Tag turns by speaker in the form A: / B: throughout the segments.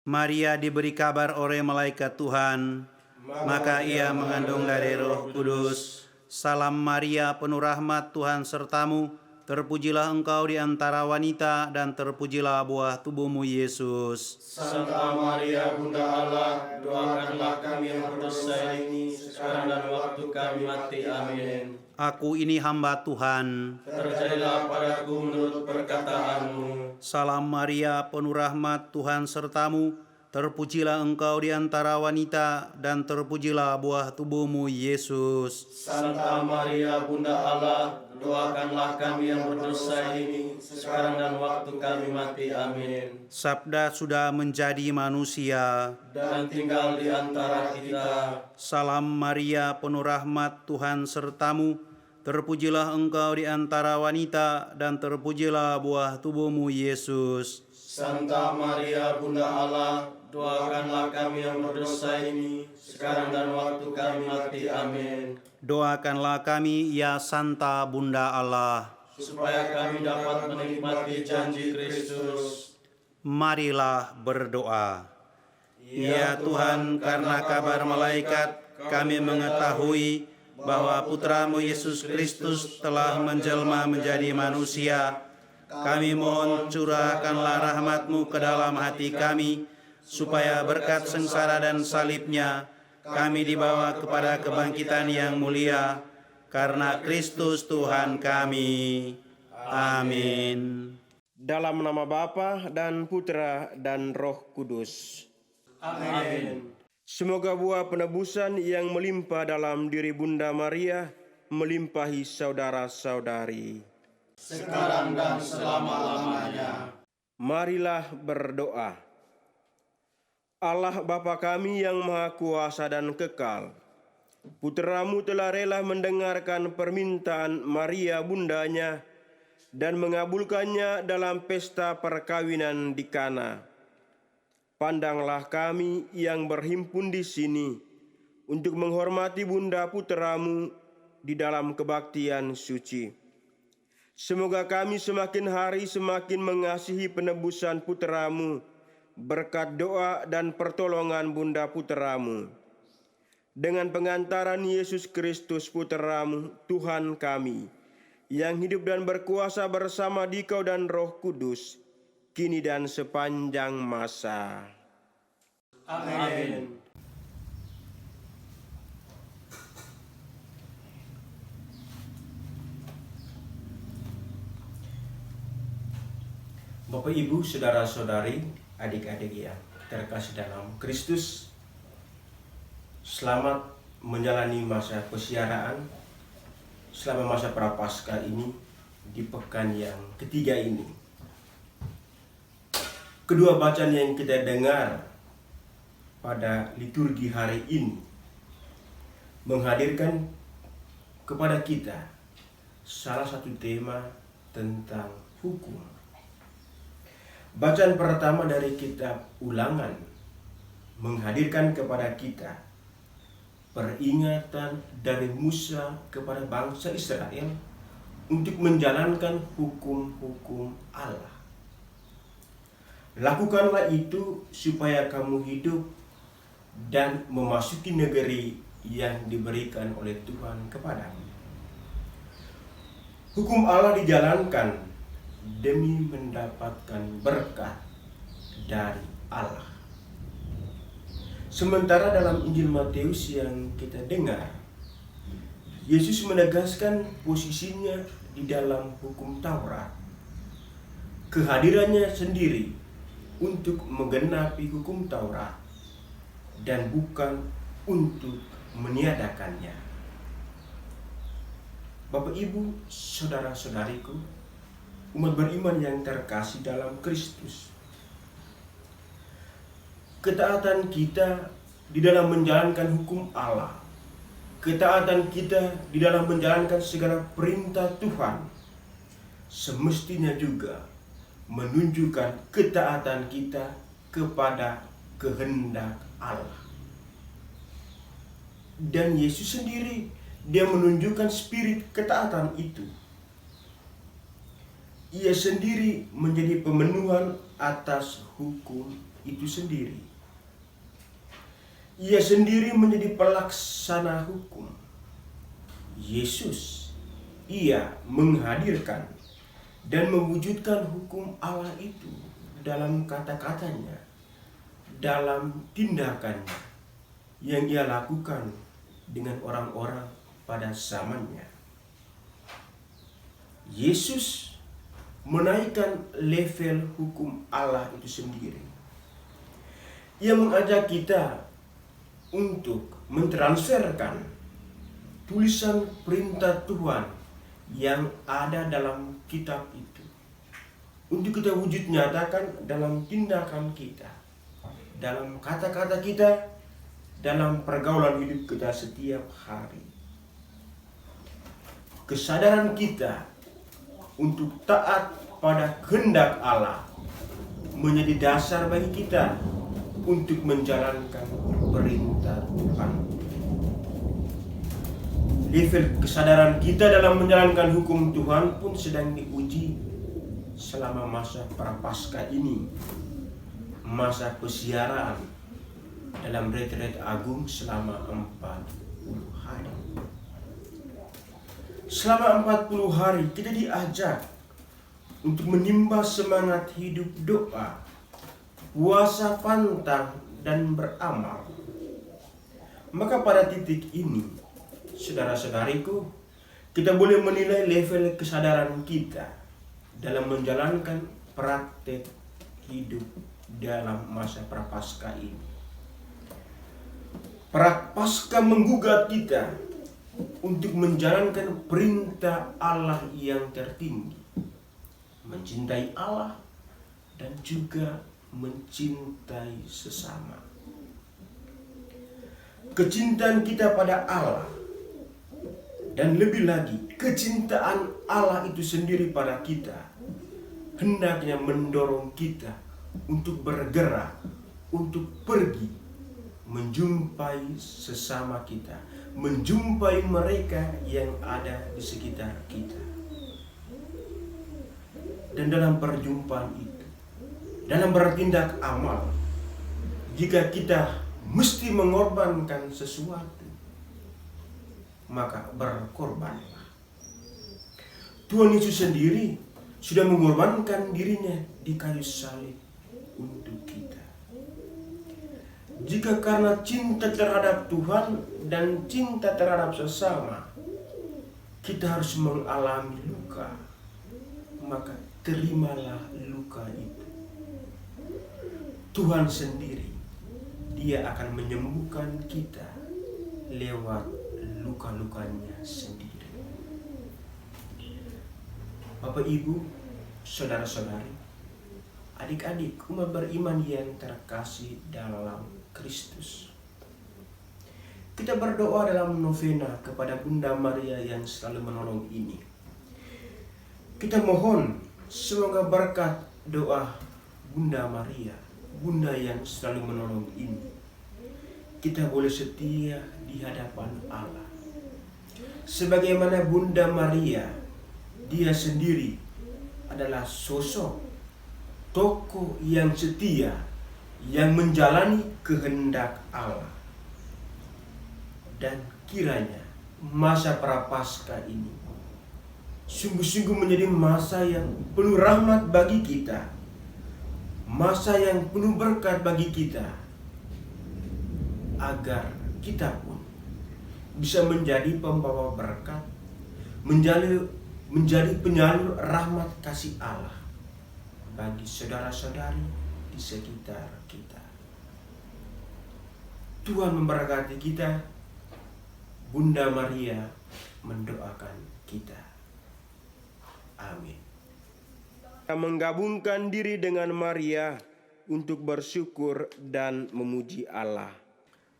A: Maria diberi kabar oleh malaikat Tuhan, maka ia mengandung dari Roh Kudus. Salam Maria, penuh rahmat, Tuhan sertamu. Terpujilah engkau di antara wanita, dan terpujilah buah tubuhmu, Yesus.
B: Santa Maria, Bunda Allah, doakanlah kami yang berdosa ini, sekarang dan waktu kami mati. Amin.
A: Aku ini hamba Tuhan.
B: Terjadilah padaku menurut perkataanmu.
A: Salam Maria, penuh rahmat, Tuhan sertamu. Terpujilah engkau di antara wanita, dan terpujilah buah tubuhmu, Yesus.
B: Santa Maria, Bunda Allah, doakanlah kami yang berdosa ini, sekarang dan waktu kami mati. Amin.
A: Sabda sudah menjadi manusia
B: dan tinggal di antara kita.
A: Salam Maria, penuh rahmat, Tuhan sertamu. Terpujilah engkau di antara wanita, dan terpujilah buah tubuhmu, Yesus.
B: Santa Maria, Bunda Allah, doakanlah kami yang berdosa ini, sekarang dan waktu kami mati. Amin.
A: Doakanlah kami, ya Santa Bunda Allah,
B: supaya kami dapat menikmati janji Kristus.
A: Marilah berdoa. Ya Tuhan, karena kabar malaikat kami mengetahui bahwa Putramu Yesus Kristus telah menjelma menjadi manusia. Kami mohon curahkanlah rahmat-Mu ke dalam hati kami, supaya berkat sengsara dan salibnya kami dibawa kepada kebangkitan yang mulia, karena Kristus Tuhan kami. Amin.
C: Dalam nama Bapa dan Putra dan Roh Kudus.
B: Amin.
C: Semoga buah penebusan yang melimpah dalam diri Bunda Maria melimpahi saudara-saudari,
B: sekarang dan selama-lamanya.
C: Marilah berdoa. Allah Bapa kami yang Maha Kuasa dan Kekal, Putra-Mu telah rela mendengarkan permintaan Maria bundanya dan mengabulkannya dalam pesta perkawinan di Kana. Pandanglah kami yang berhimpun di sini untuk menghormati Bunda Putra-Mu di dalam kebaktian suci. Semoga kami semakin hari semakin mengasihi penebusan Putra-Mu berkat doa dan pertolongan Bunda Putra-Mu. Dengan pengantaran Yesus Kristus Putra-Mu, Tuhan kami, yang hidup dan berkuasa bersama Dikau dan Roh Kudus, kini dan sepanjang masa.
B: Amin.
D: Bapak, Ibu, saudara-saudari, adik-adik yang terkasih dalam Kristus, selamat menjalani masa pesiaraan selama masa Prapaskah ini di pekan yang ketiga ini. Kedua bacaan yang kita dengar pada liturgi hari ini menghadirkan kepada kita salah satu tema tentang hukum. Bacaan pertama dari kitab Ulangan menghadirkan kepada kita peringatan dari Musa kepada bangsa Israel untuk menjalankan hukum-hukum Allah. Lakukanlah itu supaya kamu hidup dan memasuki negeri yang diberikan oleh Tuhan kepadamu. Hukum Allah dijalankan demi mendapatkan berkat dari Allah. Sementara dalam Injil Matius yang kita dengar, Yesus menegaskan posisinya di dalam hukum Taurat. Kehadirannya sendiri untuk menggenapi hukum Taurat dan bukan untuk meniadakannya. Bapak, Ibu, saudara-saudariku, umat beriman yang terkasih dalam Kristus, ketaatan kita di dalam menjalankan hukum Allah, ketaatan kita di dalam menjalankan segala perintah Tuhan, semestinya juga menunjukkan ketaatan kita kepada kehendak Allah. Dan Yesus sendiri, dia menunjukkan spirit ketaatan itu. Ia sendiri menjadi pemenuhan atas hukum itu sendiri. Ia sendiri menjadi pelaksana hukum. Yesus, ia menghadirkan dan mewujudkan hukum Allah itu dalam kata-katanya, dalam tindakannya yang ia lakukan dengan orang-orang pada zamannya. Yesus menaikkan level hukum Allah itu sendiri. Ia mengajak kita untuk mentransferkan tulisan perintah Tuhan yang ada dalam kitab itu untuk kita wujud nyatakan dalam tindakan kita, dalam kata-kata kita, dalam pergaulan hidup kita setiap hari. Kesadaran kita untuk taat pada kehendak Allah menjadi dasar bagi kita untuk menjalankan perintah Tuhan. Level kesadaran kita dalam menjalankan hukum Tuhan pun sedang diuji selama masa prapaskah ini, masa pesiaran dalam retret agung selama 40 hari. Selama 40 hari kita diajak untuk menimba semangat hidup doa, puasa pantang, dan beramal. Maka pada titik ini, saudara-saudariku, kita boleh menilai level kesadaran kita dalam menjalankan praktek hidup dalam masa prapaskah ini. Prapaskah menggugat kita untuk menjalankan perintah Allah yang tertinggi, mencintai Allah dan juga mencintai sesama. Kecintaan kita pada Allah dan lebih lagi kecintaan Allah itu sendiri pada kita hendaknya mendorong kita untuk bergerak, untuk pergi menjumpai sesama kita, menjumpai mereka yang ada di sekitar kita. Dan dalam perjumpaan itu, dalam bertindak amal, jika kita mesti mengorbankan sesuatu, maka berkorbanlah. Tuhan Yesus sendiri sudah mengorbankan dirinya di kayu salib untuk kita. Jika karena cinta terhadap Tuhan dan cinta terhadap sesama, kita harus mengalami luka, maka terimalah luka itu. Tuhan sendiri, Dia akan menyembuhkan kita lewat luka-lukanya sendiri. Bapak, Ibu, saudara-saudari, adik-adik umat beriman yang terkasih dalam Kristus, kita berdoa dalam novena kepada Bunda Maria yang selalu menolong ini. Kita mohon semoga berkat doa Bunda Maria, Bunda yang selalu menolong ini, kita boleh setia di hadapan Allah. Sebagaimana Bunda Maria, dia sendiri adalah sosok tokoh yang setia, yang menjalani kehendak Allah. Dan kiranya masa prapaskah ini sungguh-sungguh menjadi masa yang penuh rahmat bagi kita, masa yang penuh berkat bagi kita, agar kita pun bisa menjadi pembawa berkat, menjadi penyalur rahmat kasih Allah bagi saudara-saudari di sekitar kita. Tuhan memberkati kita. Bunda Maria mendoakan kita. Amin.
C: Kita menggabungkan diri dengan Maria untuk bersyukur dan memuji Allah.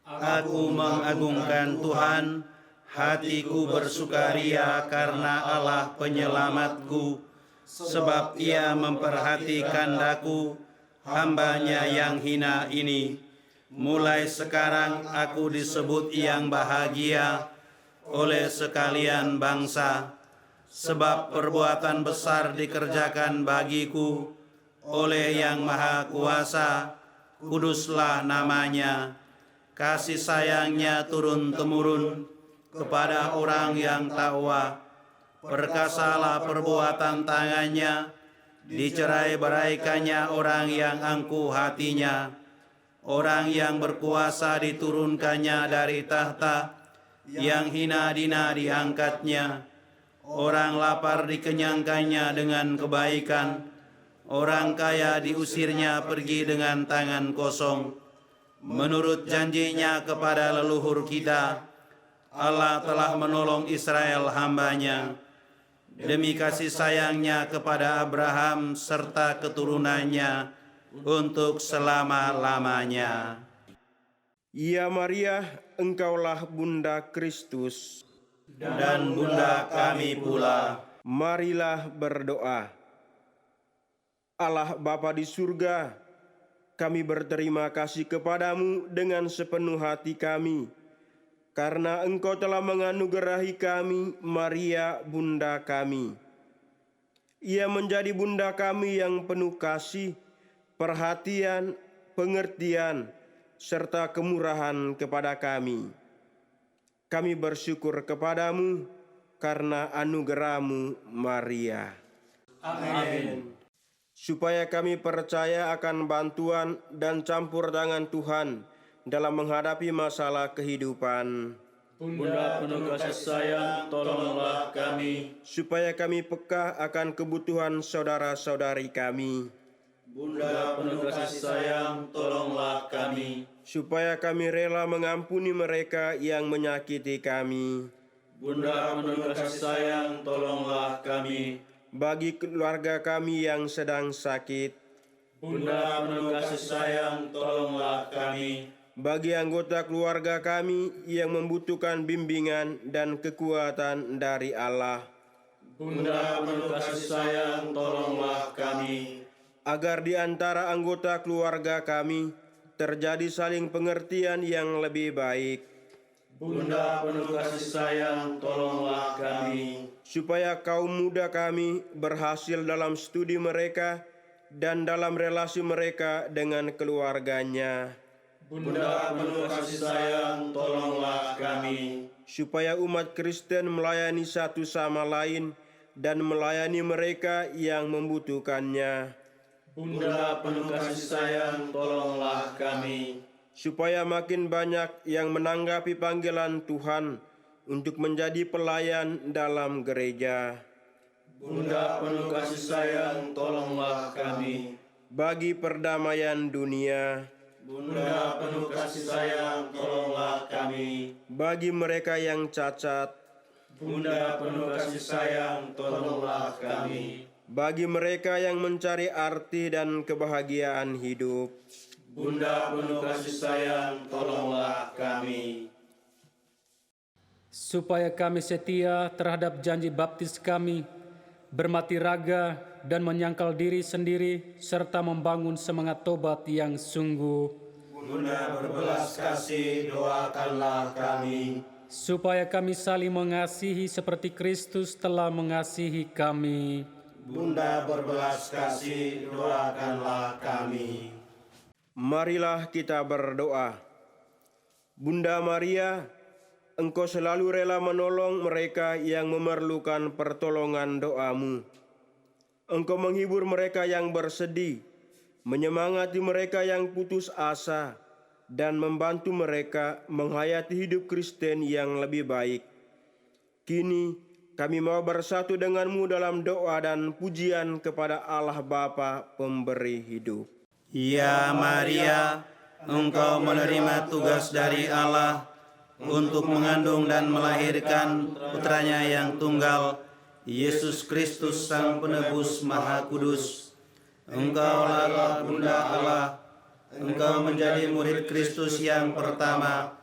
A: Aku mengagungkan Tuhan, hatiku bersukaria karena Allah penyelamatku, sebab Ia memperhatikan daku, hamba-Nya yang hina ini. Mulai sekarang aku disebut yang bahagia oleh sekalian bangsa, sebab perbuatan besar dikerjakan bagiku oleh Yang Maha Kuasa, kuduslah namanya. Kasih sayangnya turun-temurun kepada orang yang takwa. Perkasalah perbuatan tangannya, dicerai-beraikannya orang yang angkuh hatinya. Orang yang berkuasa diturunkannya dari tahta, yang hina dina diangkatnya. Orang lapar dikenyangkannya dengan kebaikan, orang kaya diusirnya pergi dengan tangan kosong. Menurut janjinya kepada leluhur kita, Allah telah menolong Israel hamba-Nya. Demi kasih sayangnya kepada Abraham serta keturunannya untuk selama-lamanya.
C: Ya Maria, engkaulah Bunda Kristus,
A: Dan Bunda kami pula.
C: marilah berdoa. Allah Bapa di surga, kami berterima kasih kepadamu dengan sepenuh hati kami, karena Engkau telah menganugerahi kami Maria Bunda kami. Ia menjadi Bunda kami yang penuh kasih, perhatian, pengertian, serta kemurahan kepada kami. Kami bersyukur kepadamu karena anugerah-Mu, Maria.
B: Amin.
C: Supaya kami percaya akan bantuan dan campur tangan Tuhan dalam menghadapi masalah kehidupan.
B: Bunda penuh kasih sayang, tolonglah kami.
C: Supaya kami peka akan kebutuhan saudara-saudari kami.
B: Bunda penuh kasih sayang, tolonglah kami.
C: Supaya kami rela mengampuni mereka yang menyakiti kami.
B: Bunda penuh kasih sayang, tolonglah kami.
C: Bagi keluarga kami yang sedang sakit.
B: Bunda penuh kasih sayang, tolonglah kami.
C: Bagi anggota keluarga kami yang membutuhkan bimbingan dan kekuatan dari Allah.
B: Bunda penuh kasih sayang, tolonglah kami.
C: Agar di antara anggota keluarga kami terjadi saling pengertian yang lebih baik.
B: Bunda penuh kasih sayang, tolonglah kami.
C: Supaya kaum muda kami berhasil dalam studi mereka dan dalam relasi mereka dengan keluarganya.
B: Bunda penuh kasih sayang, tolonglah kami.
C: Supaya umat Kristen melayani satu sama lain dan melayani mereka yang membutuhkannya.
B: Bunda penuh kasih sayang, tolonglah kami.
C: Supaya makin banyak yang menanggapi panggilan Tuhan untuk menjadi pelayan dalam gereja.
B: Bunda penuh kasih sayang, tolonglah kami.
C: Bagi perdamaian dunia.
B: Bunda penuh kasih sayang, tolonglah kami.
C: Bagi mereka yang cacat.
B: Bunda penuh kasih sayang, tolonglah kami.
C: Bagi mereka yang mencari arti dan kebahagiaan hidup.
B: Bunda penuh kasih sayang, tolonglah kami.
E: Supaya kami setia terhadap janji baptis kami, bermati raga dan menyangkal diri sendiri, serta membangun semangat tobat yang sungguh.
B: Bunda berbelas kasih, doakanlah kami.
E: Supaya kami saling mengasihi seperti Kristus telah mengasihi kami.
B: Bunda berbelas kasih, doakanlah kami.
C: Marilah kita berdoa. Bunda Maria, Engkau selalu rela menolong mereka yang memerlukan pertolongan doa-Mu. Engkau menghibur mereka yang bersedih, menyemangati mereka yang putus asa, dan membantu mereka menghayati hidup Kristen yang lebih baik. Kini kami mau bersatu dengan-Mu dalam doa dan pujian kepada Allah Bapa pemberi hidup.
A: Ya Maria, Engkau menerima tugas dari Allah untuk mengandung dan melahirkan putranya yang tunggal, Yesus Kristus Sang Penebus Maha Kudus. Engkaulah Bunda Allah, Engkau menjadi murid Kristus yang pertama.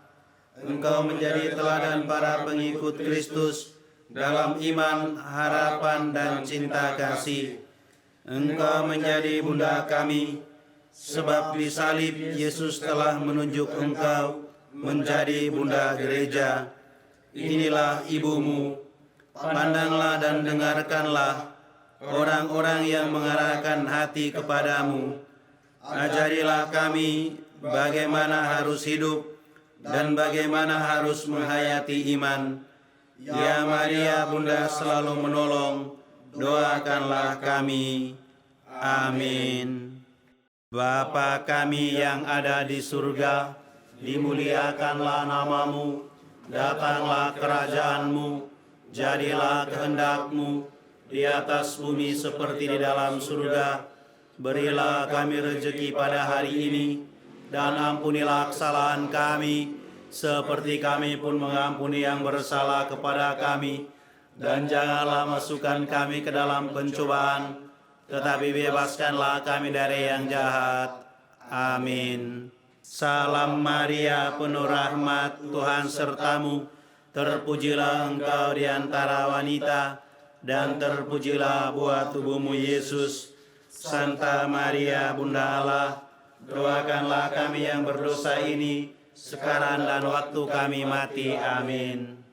A: Engkau menjadi teladan para pengikut Kristus dalam iman, harapan, dan cinta kasih. Engkau menjadi Bunda kami, sebab di salib Yesus telah menunjuk Engkau menjadi Bunda Gereja. Inilah ibumu. Pandanglah dan dengarkanlah orang-orang yang mengarahkan hati kepadamu. Ajarilah kami bagaimana harus hidup dan bagaimana harus menghayati iman. Ya Maria, Bunda selalu menolong, doakanlah kami. Amin. Bapa kami yang ada di surga, dimuliakanlah namamu, datanglah kerajaanmu, jadilah kehendak-Mu di atas bumi seperti di dalam surga. Berilah kami rejeki pada hari ini, dan ampunilah kesalahan kami, seperti kami pun mengampuni yang bersalah kepada kami. Dan janganlah masukkan kami ke dalam pencobaan, tetapi bebaskanlah kami dari yang jahat. Amin. Salam Maria, penuh rahmat, Tuhan sertamu. Terpujilah engkau di antara wanita, dan terpujilah buah tubuhmu Yesus. Santa Maria, Bunda Allah, doakanlah kami yang berdosa ini, sekarang dan waktu kami mati. Amin.